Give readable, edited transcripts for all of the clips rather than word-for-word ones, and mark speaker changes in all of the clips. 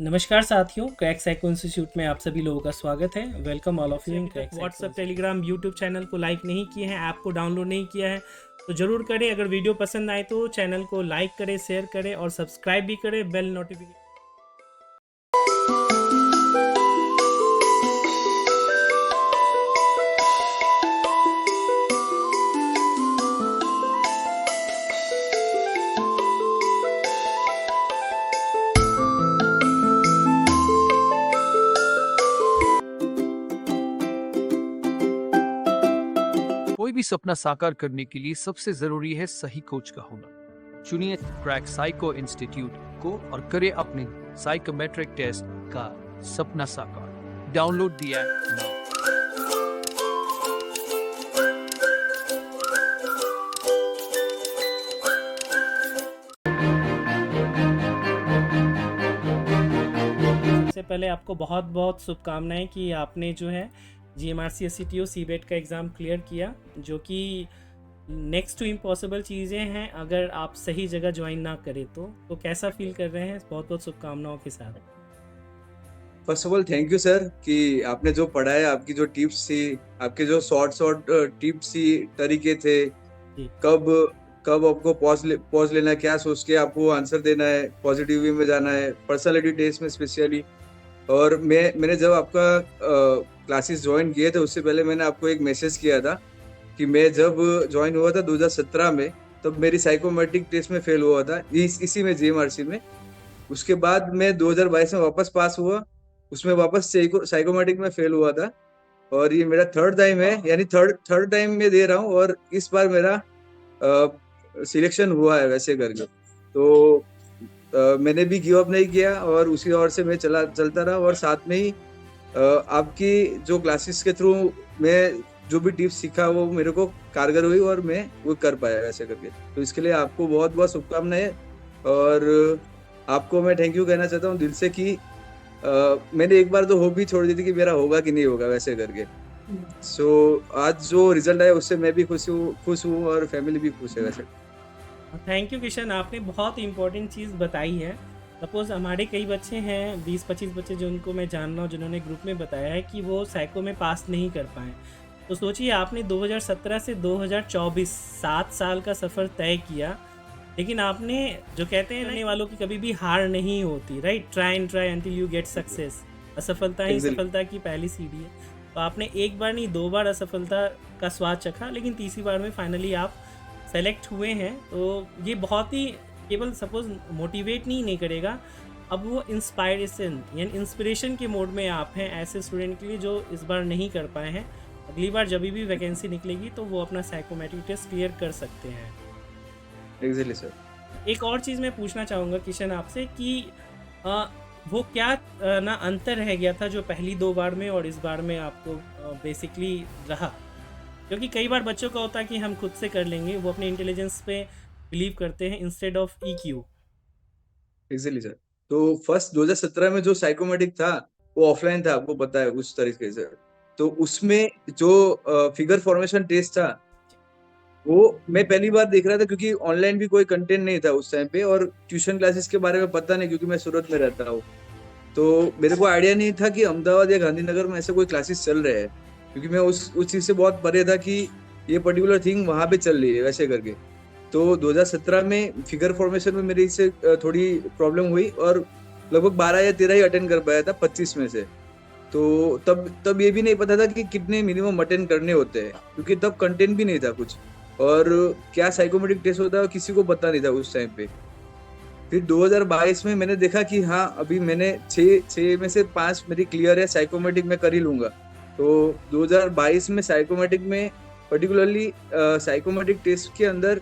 Speaker 1: नमस्कार साथियों, crack psycho institute में आप सभी लोगों का स्वागत है। Welcome all of you in crack. WhatsApp, Telegram, YouTube channel को लाइक नहीं किए हैं, ऐप को डाउनलोड नहीं किया है तो ज़रूर करें। अगर वीडियो पसंद आए तो चैनल को लाइक करें, शेयर करें और सब्सक्राइब भी करें, बेल नोटिफिकेशन।
Speaker 2: कोई भी सपना साकार करने के लिए सबसे जरूरी है सही कोच का होना। चुनिए क्रैक साइको इंस्टीट्यूट को और करें अपने साइकोमेट्रिक टेस्ट का सपना साकार। Download the app now.
Speaker 1: सबसे पहले आपको बहुत बहुत शुभकामनाएं कि आपने जो है GMRC SCTO CBET का एग्ज़ाम क्लियर किया, जो कि नेक्स्ट टू इम्पॉसिबल चीज़ें हैं अगर आप सही जगह ज्वाइन ना करें तो कैसा फील कर रहे हैं? बहुत बहुत शुभकामनाओं के साथ।
Speaker 3: First of all thank you sir कि आपने जो पढ़ाया, आपकी जो टिप्स थी, आपके जो शॉर्ट टिप्स थी, तरीके थे, कब आपको पॉज लेना है, क्या सोच के आपको आंसर देना है, पॉजिटिव वे में जाना है, पर्सनालिटी टेस्ट में स्पेशली। और मैंने जब आपका क्लासेस ज्वाइन किए थे उससे पहले मैंने आपको एक मैसेज किया था कि मैं जब ज्वाइन हुआ था 2017 में, तब मेरी साइकोमेट्रिक टेस्ट में फेल हुआ था इसी में GMRC में। उसके बाद मैं 2022 में वापस पास हुआ, उसमें वापस साइकोमेट्रिक में फेल हुआ था और ये मेरा थर्ड टाइम है, यानी थर्ड टाइम में दे रहा हूँ और इस बार मेरा सिलेक्शन हुआ है वैसे करके। तो मैंने भी गिव अप नहीं किया और उसी ओर से मैं चलता रहा और साथ में ही आपकी जो क्लासेस के थ्रू मैं जो भी टिप्स सीखा वो मेरे को कारगर हुई और मैं वो कर पाया वैसे करके। तो इसके लिए आपको बहुत बहुत शुभकामनाएं और आपको मैं थैंक यू कहना चाहता हूँ दिल से कि मैंने एक बार तो होप भी छोड़ दी थी कि मेरा होगा कि नहीं होगा वैसे करके। सो आज जो रिजल्ट आया उससे मैं भी खुश हूँ और फैमिली भी खुश है वैसे।
Speaker 1: थैंक यू किशन, आपने बहुत इंपॉर्टेंट चीज़ बताई है। सपोज़ हमारे कई बच्चे हैं, 20-25 बच्चे जो उनको मैं जान रहा हूँ, जिन्होंने ग्रुप में बताया है कि वो साइको में पास नहीं कर पाए। तो सोचिए, आपने 2017 से 2024 7 साल का सफ़र तय किया, लेकिन आपने जो कहते हैं करने वालों की कभी भी हार नहीं होती, right? Try and try until you get success. असफलता ही सफलता की पहली सीढ़ी है। तो आपने एक बार नहीं 2 बार असफलता का स्वाद चखा, लेकिन तीसरी बार में फाइनली आप सेलेक्ट हुए हैं। तो ये बहुत ही केवल सपोज मोटिवेट नहीं करेगा, अब वो इंस्पायरेशन यानी इंस्पिरेशन के मोड में आप हैं ऐसे स्टूडेंट के लिए जो इस बार नहीं कर पाए हैं। अगली बार जब भी वैकेंसी निकलेगी तो वो अपना साइकोमेट्रिक टेस्ट क्लियर कर सकते हैं।
Speaker 3: Exactly sir.
Speaker 1: एक और चीज़ मैं पूछना चाहूँगा किशन आपसे कि वो क्या ना अंतर रह गया था जो पहली 2 बार में और इस बार में आपको बेसिकली रहा? क्योंकि कई बार बच्चों का होता है कि हम खुद से कर लेंगे, वो अपने इंटेलिजेंस पे बिलीव करते हैं instead of EQ।
Speaker 3: Exactly sir. तो फर्स्ट 2017 में जो साइकोमेट्रिक था वो ऑफलाइन था, आपको पता है उस तरीके से। तो उसमें जो फिगर फॉर्मेशन टेस्ट था वो मैं पहली बार देख रहा था क्योंकि ऑनलाइन भी कोई कंटेंट नहीं था उस टाइम पे और ट्यूशन क्लासेस के बारे में पता नहीं क्योंकि मैं सूरत में रहता हूँ। तो मेरे को आइडिया नहीं था कि अहमदाबाद या गांधीनगर में ऐसे कोई क्लासेस चल रहे हैं, क्योंकि मैं उस चीज़ से बहुत परे था कि ये पर्टिकुलर थिंग वहाँ पे चल रही है वैसे करके। तो 2017 में फिगर फॉर्मेशन में मेरी इससे थोड़ी प्रॉब्लम हुई और लगभग 12 या 13 ही अटेंड कर पाया था 25 में से। तो तब ये भी नहीं पता था कि कितने मिनिमम अटेंड करने होते हैं, क्योंकि तब कंटेंट भी नहीं था कुछ और क्या साइकोमेट्रिक टेस्ट होता है किसी को पता नहीं था उस टाइम पे। फिर 2022 में मैंने देखा कि हाँ अभी मैंने 6 में से 5 मेरी क्लियर है, साइकोमेट्रिक में कर ही लूँगा। तो 2022 में साइकोमेट्रिक में पर्टिकुलरली साइकोमेट्रिक टेस्ट के अंदर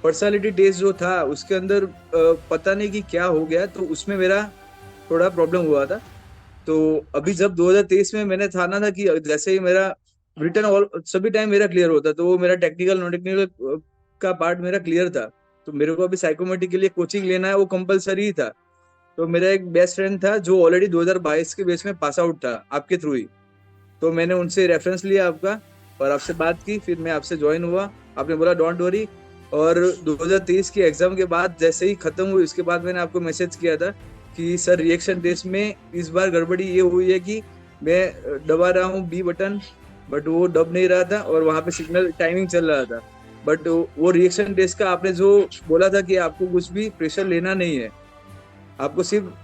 Speaker 3: पर्सनालिटी टेस्ट जो था उसके अंदर पता नहीं कि क्या हो गया, तो उसमें मेरा थोड़ा प्रॉब्लम हुआ था। तो अभी जब 2023 में मैंने ठाना था कि जैसे ही मेरा रिटर्न ऑल सभी टाइम मेरा क्लियर होता तो वो मेरा टेक्निकल नॉन टेक्निकल का पार्ट मेरा क्लियर था, तो मेरे को अभी साइकोमेट्रिक के लिए कोचिंग लेना है, वो कंपलसरी ही था। तो मेरा एक बेस्ट फ्रेंड था जो ऑलरेडी 2022 के बेस में पास आउट था आपके थ्रू ही, तो मैंने उनसे रेफरेंस लिया आपका और आपसे बात की, फिर मैं आपसे ज्वाइन हुआ। आपने बोला डोंट वरी, और 2023 के एग्जाम के बाद जैसे ही खत्म हुई उसके बाद मैंने आपको मैसेज किया था कि सर रिएक्शन टेस्ट में इस बार गड़बड़ी ये हुई है कि मैं दबा रहा हूँ बी बटन, बट वो दब नहीं रहा था और वहां पे सिग्नल टाइमिंग चल रहा था। बट वो रिएक्शन टेस्ट का आपने जो बोला था कि आपको कुछ भी प्रेशर लेना नहीं है, आपको सिर्फ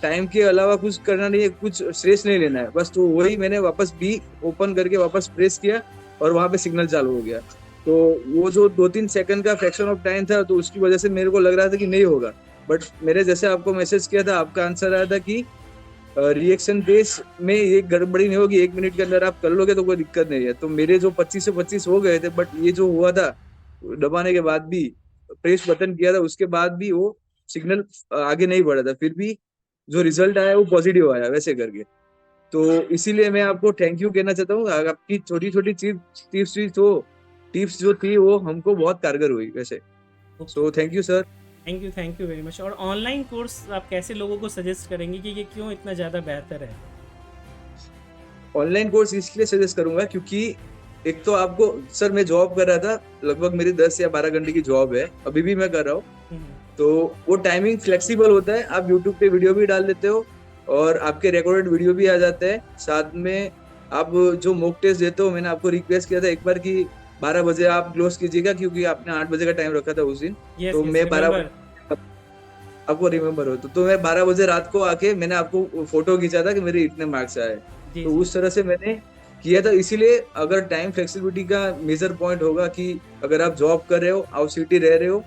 Speaker 3: टाइम के अलावा कुछ करना नहीं है, कुछ स्ट्रेस नहीं लेना है बस। तो वही मैंने वापस बी ओपन करके वापस प्रेस किया और वहां पे सिग्नल चालू हो गया। तो वो जो 2-3 सेकंड का फ्रैक्शन ऑफ टाइम था, तो उसकी वजह से मेरे को लग रहा था कि नहीं होगा। बट मेरे जैसे आपको मैसेज किया था, आपका आंसर आया था कि रिएक्शन बेस में ये गड़बड़ी नहीं होगी, 1 मिनट के अंदर आप कर लोगे तो कोई दिक्कत नहीं है। तो मेरे जो 25 से 25 हो गए थे, बट ये जो हुआ था दबाने के बाद भी, प्रेस बटन किया था उसके बाद भी वो सिग्नल आगे नहीं बढ़ा था, फिर भी जो रिजल्ट आया वो पॉजिटिव आया वैसे करके। तो इसीलिए मैं आपको थैंक यू कहना चाहता हूँ। आपकी छोटी छोटी टिप्स जो थी वो हमको बहुत कारगर हुई वैसे। So thank you sir.
Speaker 1: Thank you very much. और ऑनलाइन कोर्स आप कैसे लोगों को सजेस्ट करेंगे कि ये क्यों इतना ज़्यादा बेहतर है?
Speaker 3: ऑनलाइन कोर्स इसलिए सजेस्ट करूंगा क्योंकि एक तो आपको, सर मैं जॉब कर रहा था, लगभग मेरी 10 या 12 घंटे की जॉब है, अभी भी मैं कर रहा हूँ।
Speaker 1: हम्म,
Speaker 3: तो वो टाइमिंग फ्लेक्सिबल होता है, आप यूट्यूब पे वीडियो भी डाल देते हो और आपके रिकॉर्डेड वीडियो भी आ जाते हैं साथ में। आप जो मॉक टेस्ट देते हो, मैंने आपको रिक्वेस्ट किया था एक बार कि 12 बजे आप क्लोज कीजिएगा, क्योंकि आपने 8 बजे का टाइम रखा था उस दिन।
Speaker 1: यस
Speaker 3: तो
Speaker 1: यस
Speaker 3: मैं 12,
Speaker 1: रिमेम्बर।
Speaker 3: आपको रिमेम्बर हो तो मैं 12 बजे रात को आके मैंने आपको फोटो खींचा था कि मेरे इतने मार्क्स आए।
Speaker 1: जी
Speaker 3: तो
Speaker 1: जी।
Speaker 3: उस तरह से मैंने किया था। इसीलिए अगर टाइम फ्लेक्सिबिलिटी का मेजर पॉइंट होगा कि अगर आप जॉब कर रहे हो, आउट सिटी रह रहे हो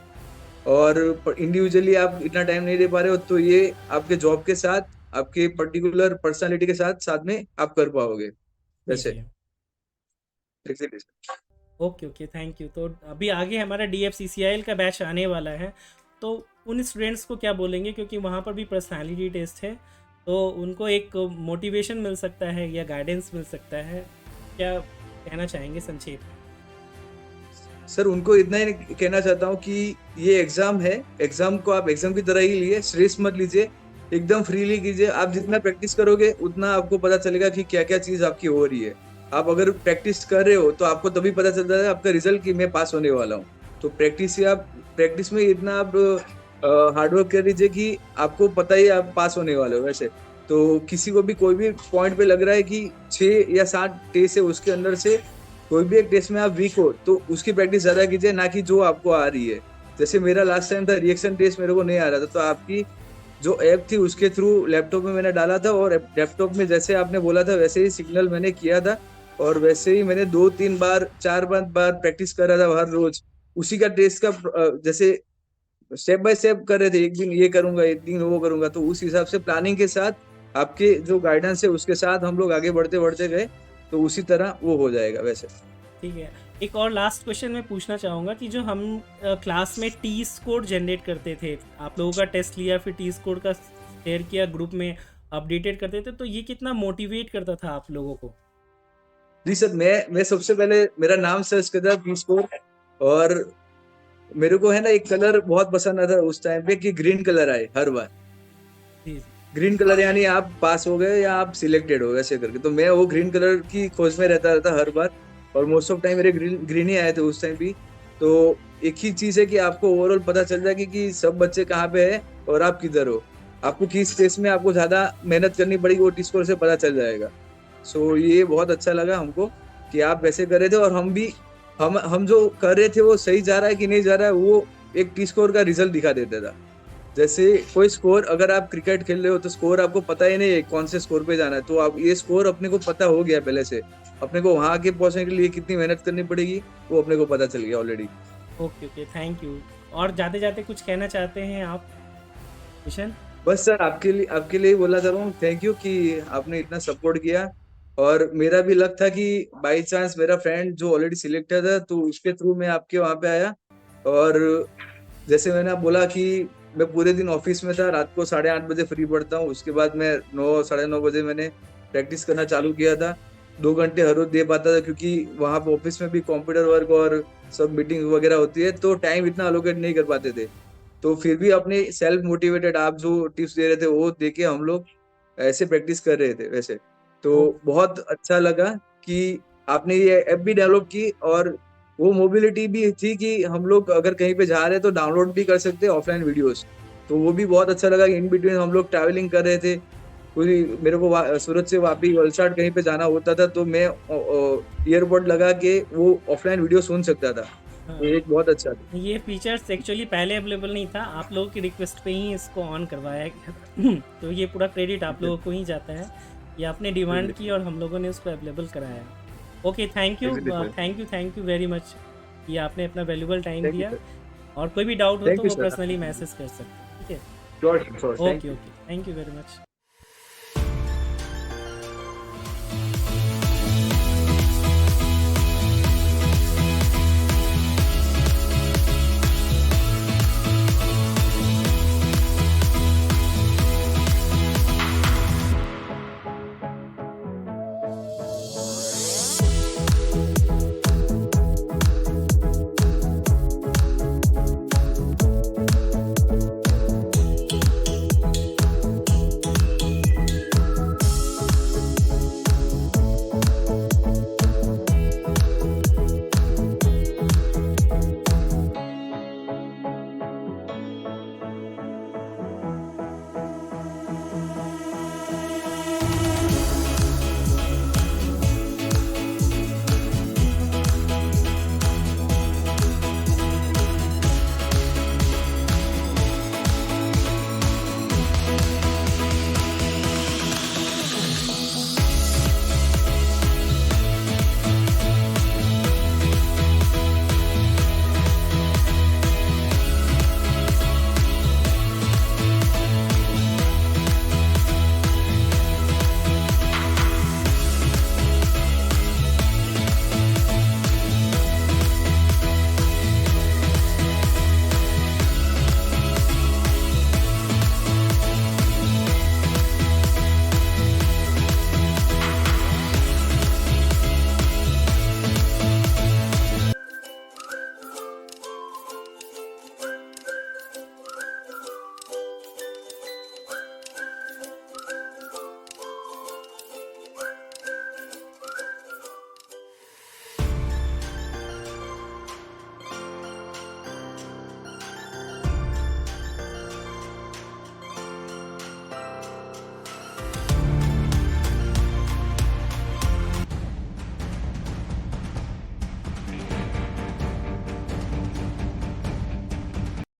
Speaker 3: और इंडिविजुअली आप इतना टाइम नहीं दे पा रहे हो, तो ये आपके जॉब के साथ, आपके पर्टिकुलर पर्सनालिटी के साथ साथ में आप कर पाओगे
Speaker 1: जी
Speaker 3: वैसे।
Speaker 1: जी।
Speaker 3: Exactly.
Speaker 1: Okay okay, thank you. तो अभी आगे हमारा DFCCIL का बैच आने वाला है, तो उन स्टूडेंट्स को क्या बोलेंगे, क्योंकि वहाँ पर भी पर्सनालिटी टेस्ट है, तो उनको एक मोटिवेशन मिल सकता है या गाइडेंस मिल सकता है, क्या कहना चाहेंगे संक्षेप में?
Speaker 3: सर उनको इतना ही कहना चाहता हूँ कि ये एग्जाम है, एग्जाम को आप एग्जाम की तरह ही लिए, स्ट्रेस मत लीजिए, एकदम फ्रीली कीजिए। आप जितना प्रैक्टिस करोगे उतना आपको पता चलेगा कि क्या क्या चीज आपकी हो रही है। आप अगर प्रैक्टिस कर रहे हो तो आपको तभी पता चलता है आपका रिजल्ट कि मैं पास होने वाला हूँ। तो प्रैक्टिस में इतना आप हार्डवर्क कर लीजिए कि आपको पता ही आप पास होने वाले हो वैसे। तो किसी को भी कोई भी पॉइंट पे लग रहा है कि 6 या 7 टेस्ट है, उसके अंदर से कोई भी एक टेस्ट में आप वीक हो तो उसकी प्रैक्टिस ज्यादा कीजिए, ना कि जो आपको आ रही है। जैसे मेरा लास्ट टाइम था, रिएक्शन टेस्ट मेरे को नहीं आ रहा था, तो आपकी जो ऐप थी उसके थ्रू लैपटॉप में मैंने डाला था और लैपटॉप में जैसे आपने बोला था वैसे ही सिग्नल मैंने किया था और वैसे ही मैंने 2-3 बार 4 बार प्रैक्टिस कर रहा था हर रोज। उसी का टेस्ट का जैसे स्टेप बाय स्टेप कर रहे थे, एक दिन ये करूंगा एक दिन वो करूंगा, तो उस हिसाब से प्लानिंग के साथ आपके जो गाइडेंस है उसके साथ हम लोग आगे बढ़ते बढ़ते गए, तो उसी तरह वो हो जाएगा वैसे।
Speaker 1: ठीक है। एक और लास्ट क्वेश्चन मैं पूछना चाहूँगा कि जो हम क्लास में टी स्कोर जनरेट करते थे, आप लोगों का टेस्ट लिया, फिर टी स्कोर का शेयर किया ग्रुप में, अपडेटेड करते थे, तो ये कितना मोटिवेट करता था आप लोगों को?
Speaker 3: जी सर, मैं सबसे पहले मेरा नाम सर्च करता था पी स्कोर, और मेरे को है ना एक कलर बहुत पसंद आता उस टाइम पे कि ग्रीन कलर आए हर बार।
Speaker 1: जी जी।
Speaker 3: ग्रीन कलर यानी आप पास हो गए या आप सिलेक्टेड हो वैसे करके, तो मैं वो ग्रीन कलर की खोज में रहता हर बार। और मोस्ट ऑफ टाइम मेरे ग्रीन ग्रीन ही आए थे उस टाइम भी। तो एक ही चीज है कि आपको ओवरऑल पता चल जाएगी कि सब बच्चे कहाँ पे है और आप किधर हो, आपको किस स्पेस में आपको ज्यादा मेहनत करनी पड़ेगी वो टी स्कोर से पता चल जाएगा। सो ये बहुत अच्छा लगा हमको कि आप वैसे कर रहे थे, और हम भी हम जो कर रहे थे वो सही जा रहा है कि नहीं जा रहा है वो एक टी स्कोर का रिजल्ट दिखा देता था। जैसे कोई स्कोर, अगर आप क्रिकेट खेल रहे हो तो स्कोर आपको पता ही नहीं है कौन से स्कोर पे जाना है, तो आप ये स्कोर अपने को पता हो गया पहले से, अपने को वहां आगे पहुंचने के लिए कितनी मेहनत करनी पड़ेगी वो अपने को पता चल गया already.
Speaker 1: Okay okay, thank you. और जाते जाते कुछ कहना चाहते हैं आप, किशन?
Speaker 3: बस सर आपके लिए बोला जा रहा हूँ थैंक यू कि आपने इतना सपोर्ट किया। और मेरा भी लक था कि बाई चांस मेरा फ्रेंड जो ऑलरेडी सिलेक्टेड था तो उसके थ्रू मैं आपके वहां पे आया। और जैसे मैंने बोला कि मैं पूरे दिन ऑफिस में था, रात को 8:30 बजे फ्री पड़ता हूँ, उसके बाद मैं 9 साढ़े 9 बजे मैंने प्रैक्टिस करना चालू किया था। 2 घंटे हर रोज दे पाता था क्योंकि वहां पे ऑफिस में भी कंप्यूटर वर्क और सब मीटिंग वगैरह होती है, तो टाइम इतना अलोकेट नहीं कर पाते थे। तो फिर भी अपने सेल्फ मोटिवेटेड आप जो टिप्स दे रहे थे वो देके हम लोग ऐसे प्रैक्टिस कर रहे थे वैसे। तो
Speaker 1: ओ,
Speaker 3: बहुत अच्छा लगा कि आपने ये ऐप भी डेवलप की, और वो मोबिलिटी भी थी कि हम लोग अगर कहीं पे जा रहे हैं तो डाउनलोड भी कर सकते हैं ऑफलाइन वीडियोस। तो वो भी बहुत अच्छा लगा। इन बिटवीन हम लोग ट्रैवलिंग कर रहे थे, पूरी मेरे को सूरत से वापी वलसाड कहीं पे जाना होता था, तो मैं ईयरबड लगा के वो ऑफलाइन वीडियो सुन सकता था। तो
Speaker 1: हाँ,
Speaker 3: एक बहुत अच्छा था।
Speaker 1: ये फीचर्स एक्चुअली पहले अवेलेबल नहीं था, आप लोगों की रिक्वेस्ट पे ही इसको ऑन करवाया गया। तो ये पूरा क्रेडिट आप लोगों को ही जाता है, ये आपने डिमांड की और हम लोगों ने उसको अवेलेबल कराया। Okay, thank you,
Speaker 3: Exactly, sir.
Speaker 1: Thank you very much कि आपने अपना वैल्यूबल टाइम
Speaker 3: Thank you,
Speaker 1: दिया।
Speaker 3: sir.
Speaker 1: और कोई भी डाउट हो
Speaker 3: Thank
Speaker 1: तो
Speaker 3: you,
Speaker 1: वो
Speaker 3: sir.
Speaker 1: पर्सनली मैसेज कर सकते हैं, ठीक है?
Speaker 3: Sure, sure. Thank
Speaker 1: okay
Speaker 3: you.
Speaker 1: Okay, thank you very much.